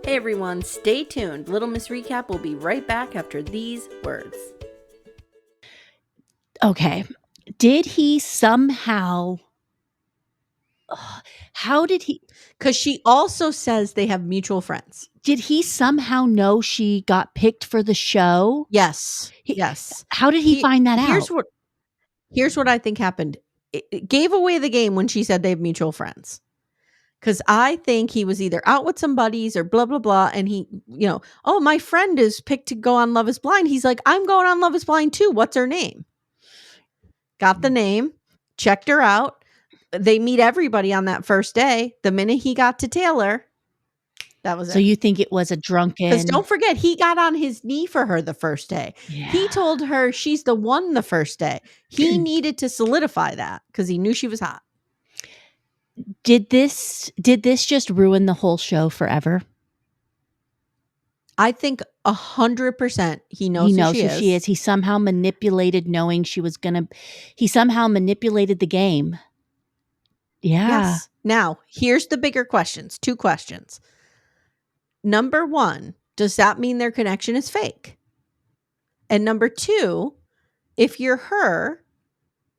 S1: Hey everyone, stay tuned. Little Miss Recap will be right back after these words.
S2: Okay. Did he somehow... how did he...
S1: Because she also says they have mutual friends.
S2: Did he somehow know she got picked for the show?
S1: Yes. Yes.
S2: How did he find that out?
S1: Here's what I think happened. It gave away the game when she said they have mutual friends. Because I think he was either out with some buddies or blah, blah, blah. And he, oh, my friend is picked to go on Love is Blind. He's like, I'm going on Love is Blind too. What's her name? Got the name, checked her out. They meet everybody on that first day. The minute he got to Taylor, that was it.
S2: So you think it was a drunken...
S1: Because don't forget, he got on his knee for her the first day. Yeah. He told her she's the one the first day. He needed to solidify that because he knew she was hot.
S2: Did this just ruin the whole show forever?
S1: I think 100% he knows who she is.
S2: He somehow manipulated knowing she was going to... He somehow manipulated the game. Yeah.
S1: Yes. Now, here's the bigger questions. 2 questions. Number 1, does that mean their connection is fake? And number 2, if you're her...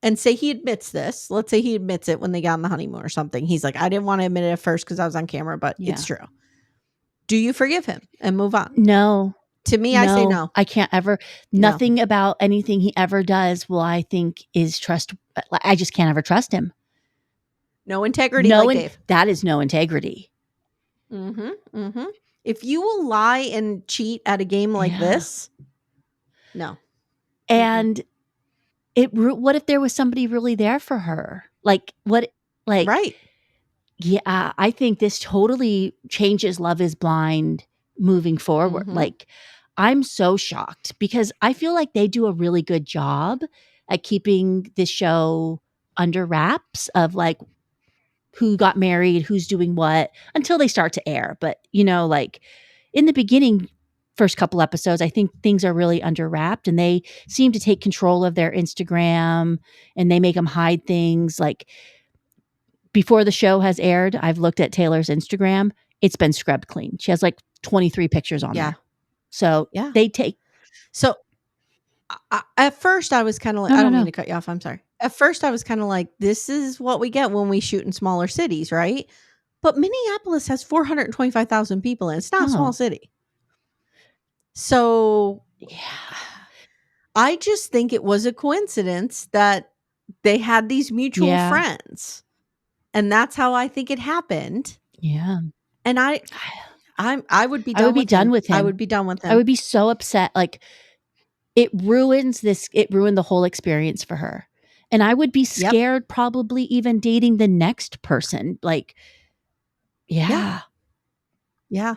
S1: And say he admits this. Let's say he admits it when they got on the honeymoon or something. He's like, I didn't want to admit it at first because I was on camera, but it's true. Do you forgive him and move on?
S2: No.
S1: To me, I say no.
S2: I can't ever. Nothing about anything he ever does will I think is trust. I just can't ever trust him.
S1: No integrity like Dave.
S2: That is no integrity.
S1: If you will lie and cheat at a game like this, no.
S2: And what if there was somebody really there for her? Right. Yeah, I think this totally changes Love is Blind moving forward. Like, I'm so shocked because I feel like they do a really good job at keeping this show under wraps of like who got married, who's doing what until they start to air. But, like in the beginning, first couple episodes, I think things are really under wrapped and they seem to take control of their Instagram and they make them hide things like before the show has aired, I've looked at Taylor's Instagram. It's been scrubbed clean. She has like 23 pictures on there. So they take.
S1: So at first I was kind of like, I don't mean to cut you off. I'm sorry. At first I was kind of like, this is what we get when we shoot in smaller cities, right? But Minneapolis has 425,000 people and it's not a small city. So I just think it was a coincidence that they had these mutual friends. And that's how I think it happened.
S2: Yeah.
S1: And I would be done with him. I would be done with him.
S2: I would be so upset. Like it ruined the whole experience for her. And I would be scared probably even dating the next person. Like, yeah.
S1: You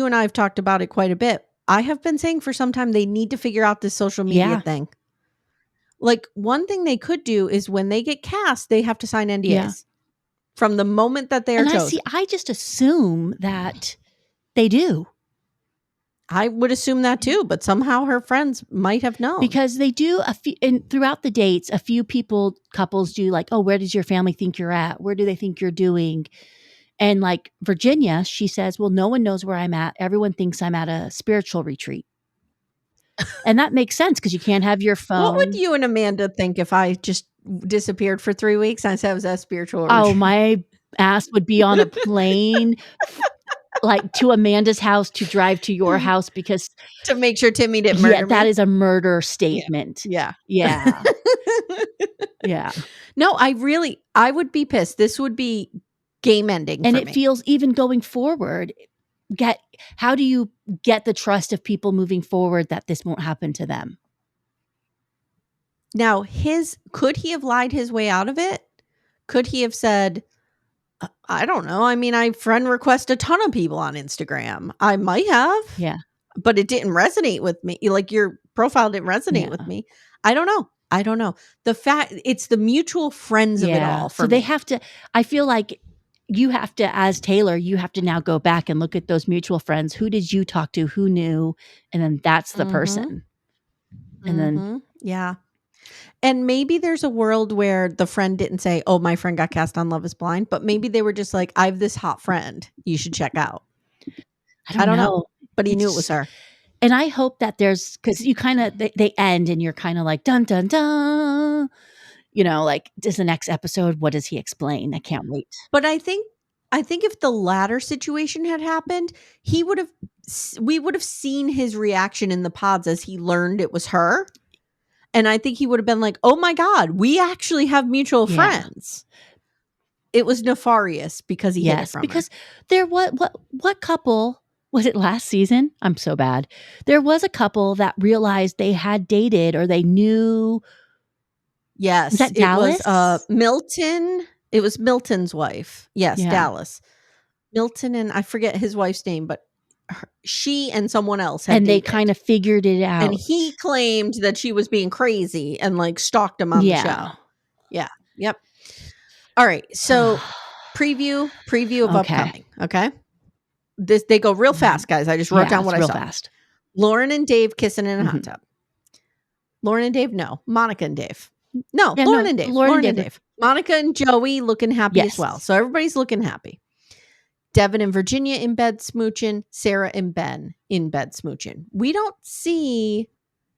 S1: and I have talked about it quite a bit. I have been saying for some time they need to figure out this social media thing. Like one thing they could do is when they get cast, they have to sign NDAs from the moment that they are chosen.
S2: I just assume that they do.
S1: I would assume that too, but somehow her friends might have known.
S2: Because they do and throughout the dates, a few couples do like, oh, where does your family think you're at? Where do they think you're doing? And like Virginia, she says, well, no one knows where I'm at. Everyone thinks I'm at a spiritual retreat. And that makes sense because you can't have your phone.
S1: What would you and Amanda think if I just disappeared for 3 weeks and I said I was at a spiritual retreat?
S2: Oh, my ass would be on a plane like to Amanda's house to drive to your house because
S1: to make sure Timmy didn't murder me.
S2: That is a murder statement.
S1: Yeah.
S2: Yeah.
S1: No, I would be pissed. This would be game ending
S2: and
S1: for
S2: it
S1: me.
S2: Feels even going forward. How do you get the trust of people moving forward that this won't happen to them?
S1: Now, could he have lied his way out of it? Could he have said, I don't know. I mean, I friend request a ton of people on Instagram. I might have.
S2: Yeah.
S1: But it didn't resonate with me. Like your profile didn't resonate with me. I don't know. The fact it's the mutual friends of it all for me.
S2: They have to, I feel like you have to, as Taylor, you have to now go back and look at those mutual friends. Who did you talk to? Who knew? And then that's the person. And then.
S1: Yeah. And maybe there's a world where the friend didn't say, oh, my friend got cast on Love is Blind. But maybe they were just like, I have this hot friend you should check out.
S2: I don't know.
S1: But he knew it was her.
S2: And I hope that because you kind of, they end and you're kind of like, dun, dun, dun. Like, does the next episode, what does he explain? I can't wait.
S1: But I think if the latter situation had happened, we would have seen his reaction in the pods as he learned it was her. And I think he would have been like, oh my God, we actually have mutual friends. It was nefarious because he hid it from
S2: because there what couple was it last season? I'm so bad. There was a couple that realized they had dated or they knew.
S1: Yes.
S2: Was that Dallas?
S1: It was Milton. It was Milton's wife. Yes, Dallas. Milton and I forget his wife's name, but she and someone else had
S2: and
S1: dated.
S2: They kind of figured it out.
S1: And he claimed that she was being crazy and like stalked him on the show. Yeah. Yep. All right. So preview of upcoming. Okay. They go real fast, guys. I just wrote down what I saw.
S2: Fast.
S1: Lauren and Dave kissing in a hot tub. Lauren and Dave, no. Monica and Dave. No, Lauren and Dave. Lauren and Dave. Monica and Joey looking happy as well. So everybody's looking happy. Devin and Virginia in bed smooching. Sarah and Ben in bed smooching. We don't see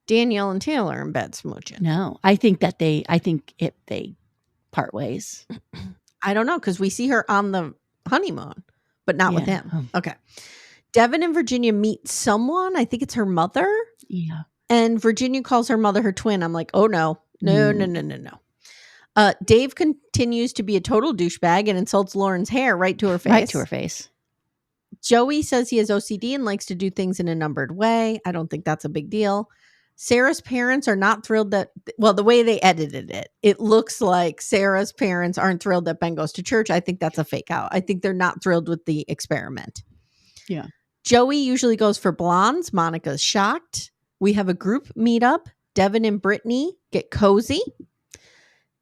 S1: Danielle and Taylor in bed smooching.
S2: No, I think they part ways.
S1: I don't know because we see her on the honeymoon, but not with him. Okay. Devin and Virginia meet someone. I think it's her mother.
S2: Yeah.
S1: And Virginia calls her mother her twin. I'm like, oh, no. Dave continues to be a total douchebag and insults Lauren's hair right to her face.
S2: Right to her face.
S1: Joey says he has OCD and likes to do things in a numbered way. I don't think that's a big deal. Sarah's parents are not thrilled that, well, the way they edited it, it looks like Sarah's parents aren't thrilled that Ben goes to church. I think that's a fake out. I think they're not thrilled with the experiment.
S2: Yeah.
S1: Joey usually goes for blondes. Monica's shocked. We have a group meetup. Devin and Brittany get cozy.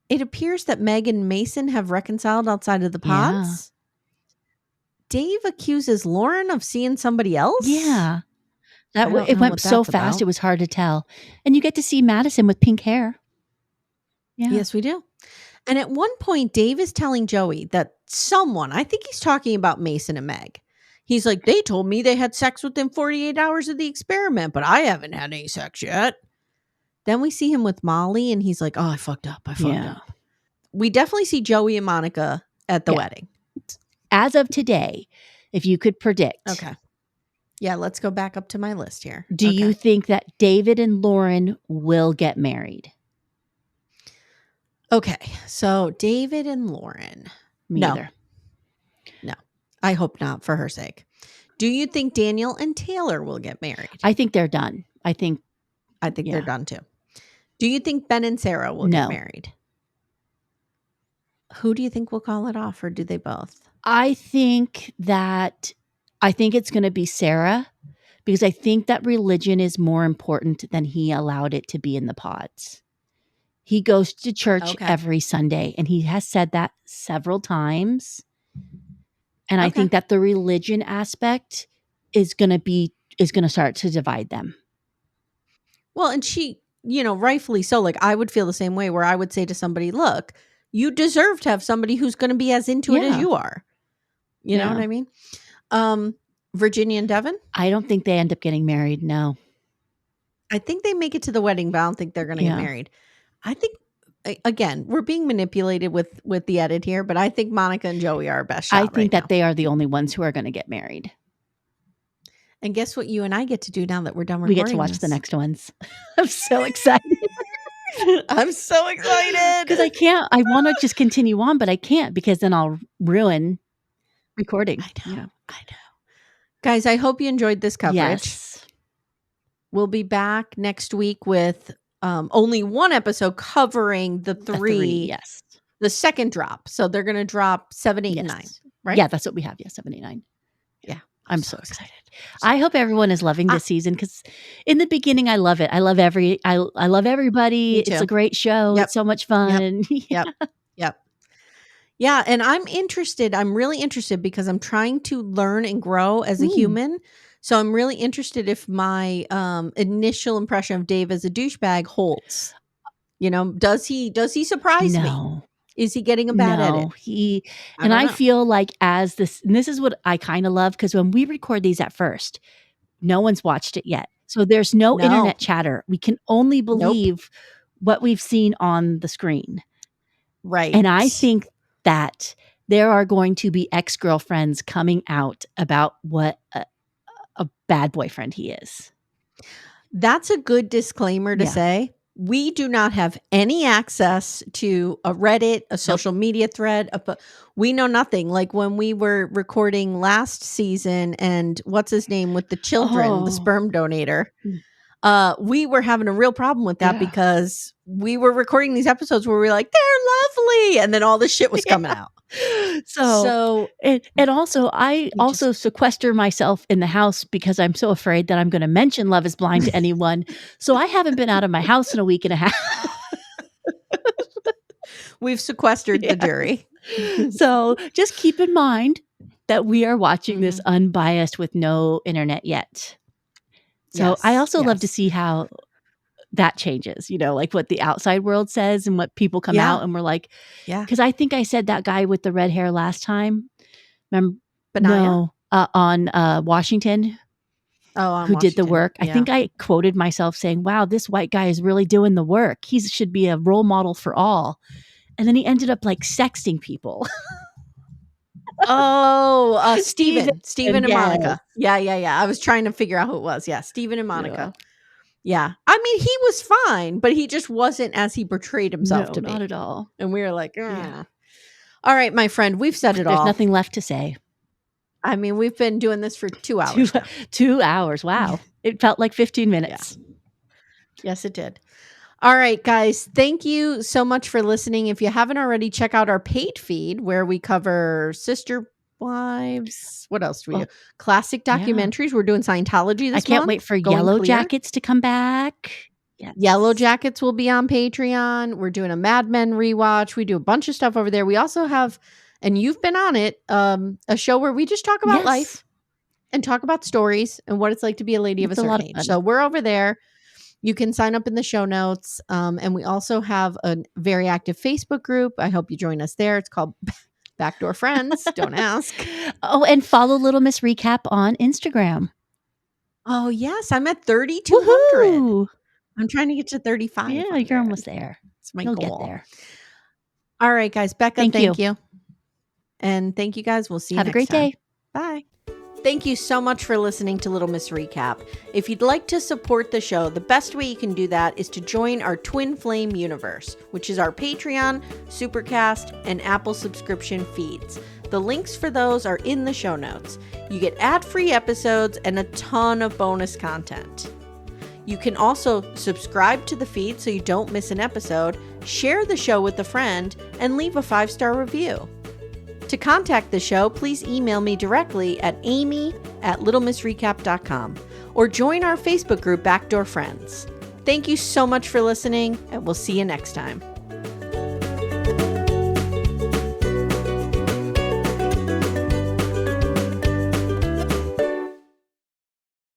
S1: It appears that Meg and Mason have reconciled outside of the pods. Yeah. Dave accuses Lauren of seeing somebody else.
S2: Yeah. It went so fast, it was hard to tell. And you get to see Madison with pink hair.
S1: Yeah. Yes, we do. And at one point, Dave is telling Joey that someone, I think he's talking about Mason and Meg. He's like, they told me they had sex within 48 hours of the experiment, but I haven't had any sex yet. Then we see him with Molly, and he's like, oh, I fucked up. We definitely see Joey and Monica at the wedding.
S2: As of today, if you could predict.
S1: Okay. Yeah, let's go back up to my list here.
S2: Do you think that David and Lauren will get married?
S1: Okay, so David and Lauren.
S2: Neither.
S1: No, I hope not, for her sake. Do you think Daniel and Taylor will get married?
S2: I think they're done. I think
S1: they're done too. Do you think Ben and Sarah will get married? Who do you think will call it off, or do they both?
S2: I think it's going to be Sarah, because I think that religion is more important than he allowed it to be in the pods. He goes to church every Sunday, and he has said that several times. And I think that the religion aspect is going to start to divide them.
S1: Well, and she, rightfully so. Like, I would feel the same way, where I would say to somebody, look, you deserve to have somebody who's going to be as into it as you are. You know what I mean? Virginia and Devin?
S2: I don't think they end up getting married. No.
S1: I think they make it to the wedding, but I don't think they're going to get married. I think, again, we're being manipulated with the edit here, but I think Monica and Joey are our best shot.
S2: I think that they are the only ones who are going to get married.
S1: And guess what you and I get to do now that we're done recording?
S2: We get to watch the next ones. I'm so excited.
S1: I'm so excited.
S2: Because I want to just continue on, but I can't, because then I'll ruin recording.
S1: I know. Guys, I hope you enjoyed this coverage.
S2: Yes.
S1: We'll be back next week with only one episode covering the three.
S2: Yes.
S1: The second drop. So they're going to drop 7, 8, and 9. Right?
S2: Yeah, that's what we have. Yeah, 7, 8, 9.
S1: Yeah.
S2: I'm so excited. I hope everyone is loving this season, because in the beginning, I love it. I love everybody. It's a great show. It's so much fun.
S1: Yep. Yeah, and I'm interested. I'm really interested, because I'm trying to learn and grow as a human. So I'm really interested if my initial impression of Dave as a douchebag holds. Does he surprise me? Is he getting a bad edit?
S2: I feel like and this is what I kind of love, because when we record these at first, no one's watched it yet. So there's no internet chatter. We can only believe what we've seen on the screen.
S1: Right.
S2: And I think that there are going to be ex-girlfriends coming out about what a bad boyfriend he is.
S1: That's a good disclaimer to say. We do not have any access to a Reddit, a social media thread. We know nothing. Like when we were recording last season, and what's his name with the children, the sperm donator, we were having a real problem with that, because we were recording these episodes where we were like, they're lovely, and then all this shit was coming out.
S2: So and also I also sequester myself in the house, because I'm so afraid that I'm going to mention Love is Blind to anyone. So I haven't been out of my house in a week and a half.
S1: We've sequestered the jury.
S2: So just keep in mind that we are watching this unbiased with no internet yet. So I also love to see how that changes, like what the outside world says and what people come out and we're like, because I think I said that guy with the red hair last time. Remember?
S1: No,
S2: on Washington. Who did the work. I think I quoted myself saying, wow, this white guy is really doing the work. He should be a role model for all. And then he ended up like sexting people.
S1: Oh, Steven and
S2: yes.
S1: Monica. Yeah. I was trying to figure out who it was. Yeah, Steven and Monica. Yeah. I mean, he was fine, but he just wasn't as he portrayed himself to be.
S2: Not at all.
S1: And we were like, yeah. All right, my friend, we've said it all.
S2: There's nothing left to say.
S1: I mean, we've been doing this for 2 hours now.
S2: 2 hours. Wow. It felt like 15 minutes.
S1: Yeah. Yes, it did. All right, guys. Thank you so much for listening. If you haven't already, check out our paid feed where we cover Sister Wives. What else do we do? Classic documentaries. We're doing Scientology this month.
S2: I can't wait for Yellow Jackets to come back.
S1: Yes. Yellow Jackets will be on Patreon. We're doing a Mad Men rewatch. We do a bunch of stuff over there. We also have, and you've been on it, a show where we just talk about life and talk about stories and what it's like to be a lady of a certain age. So we're over there. You can sign up in the show notes. And we also have a very active Facebook group. I hope you join us there. It's called Backdoor Friends. Don't ask.
S2: Oh, and follow Little Miss Recap on Instagram.
S1: Oh, yes. I'm at 3,200. I'm trying to get to 35.
S2: Yeah, you're almost there.
S1: It's my
S2: goal.
S1: Get
S2: there.
S1: All right, guys. Becca,
S2: thank
S1: you. And thank you, guys. We'll see you
S2: next time. Have a great day.
S1: Bye. Thank you so much for listening to Little Miss Recap. If you'd like to support the show, the best way you can do that is to join our Twin Flame universe, which is our Patreon, Supercast, and Apple subscription feeds. The links for those are in the show notes. You get ad-free episodes and a ton of bonus content. You can also subscribe to the feed so you don't miss an episode, share the show with a friend, and leave a 5-star review. To contact the show, please email me directly at amy@littlemissrecap.com or join our Facebook group Backdoor Friends. Thank you so much for listening, and we'll see you next time.